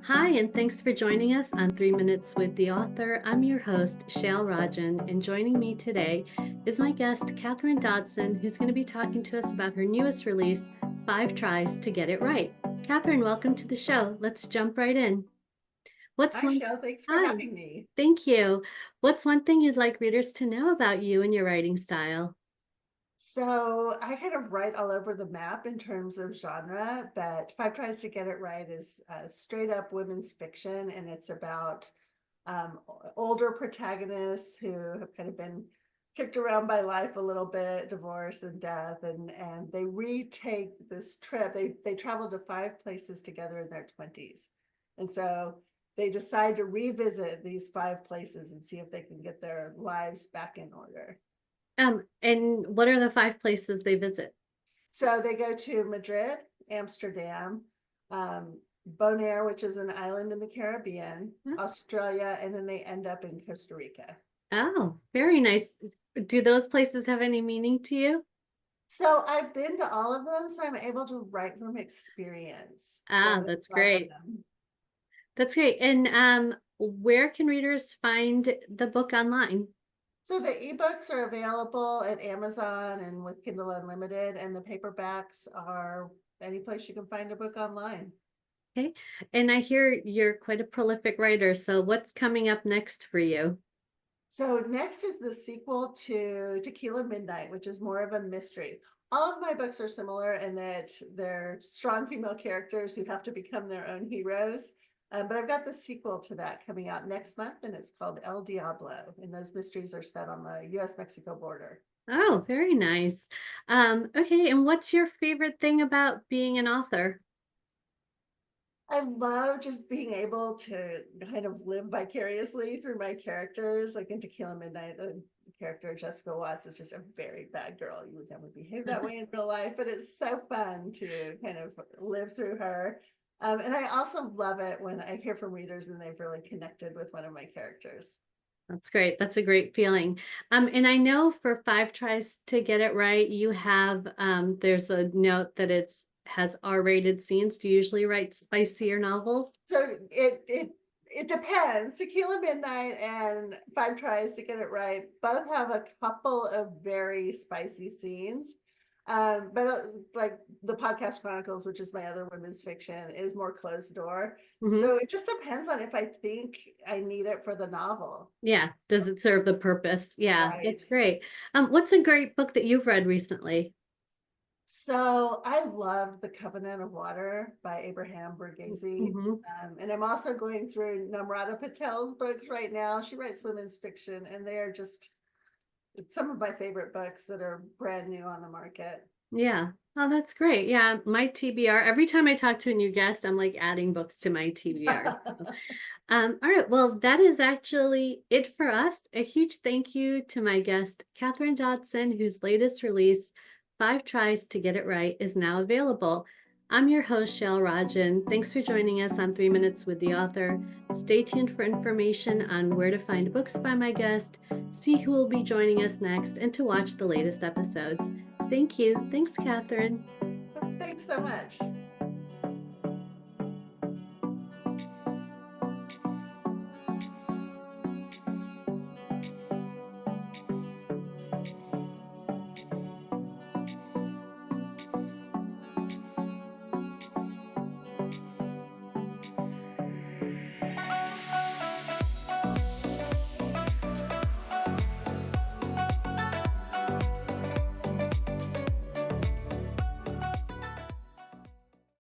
Hi, and thanks for joining us on 3 Minutes with the Author. I'm your host, Shail Rajan, and joining me today is my guest, Kathryn Dodson, who's going to be talking to us about her newest release, 5 Tries to Get It Right. Kathryn, welcome to the show. Let's jump right in. What's Hi, one? Shell. Thanks for Hi, having me. thank you. What's one thing you'd like readers to know about you and your writing style? So I kind of write all over the map in terms of genre, but Five Tries to Get It Right is straight up women's fiction, and it's about older protagonists who have kind of been kicked around by life a little bit, divorce and death, and they retake this trip. They travel to 5 places together in their 20s, and so they decide to revisit these 5 places and see if they can get their lives back in order. And what are the 5 places they visit? So they go to Madrid, Amsterdam, Bonaire, which is an island in the Caribbean, Australia, and then they end up in Costa Rica. Oh, very nice. Do those places have any meaning to you? So I've been to all of them, so I'm able to write from experience. So Ah, I that's love great. them. That's great. And where can readers find the book online? So the ebooks are available at Amazon and with Kindle Unlimited, and the paperbacks are any place you can find a book online. Okay. And I hear you're quite a prolific writer, so what's coming up next for you? So next is the sequel to Tequila Midnight, which is more of a mystery. All of my books are similar in that they're strong female characters who have to become their own heroes. But I've got the sequel to that coming out next month, and it's called El Diablo. And those mysteries are set on the US-Mexico border. Oh, very nice. Okay, and what's your favorite thing about being an author? I love just being able to kind of live vicariously through my characters. Like in Tequila Midnight, the character Jessica Watts is just a very bad girl. You would never behave that way in real life, but it's so fun to kind of live through her. And I also love it when I hear from readers and they've really connected with one of my characters. That's great. That's a great feeling. And I know for 5 Tries to Get It Right, you have there's a note that it's has R-rated scenes. Do you usually write spicier novels? So it depends. Tequila Midnight and Five Tries to Get It Right both have a couple of very spicy scenes. But like the Podcast Chronicles, which is my other women's fiction, is more closed door. Hmm. So it just depends on if I think I need it for the novel. Yeah. Does it serve the purpose? Yeah, Right. that's great. What's a great book that you've read recently? So I loved The Covenant of Water by Abraham Verghese. Hmm. And I'm also going through Namrata Patel's books right now. She writes women's fiction, and they are just some of my favorite books that are brand new on the market. Yeah. Oh, that's great. Yeah, my TBR. Every time I talk to a new guest, I'm like adding books to my TBR. So, all right. Well, that is actually it for us. A huge thank you to my guest, Kathryn Dodson, whose latest release, 5 Tries to Get It Right, is now available. I'm your host, Shail Rajan. Thanks for joining us on 3 Minutes with the Author. Stay tuned for information on where to find books by my guest, see who will be joining us next, and to watch the latest episodes. Thank you. Thanks, Kathryn. Thanks so much.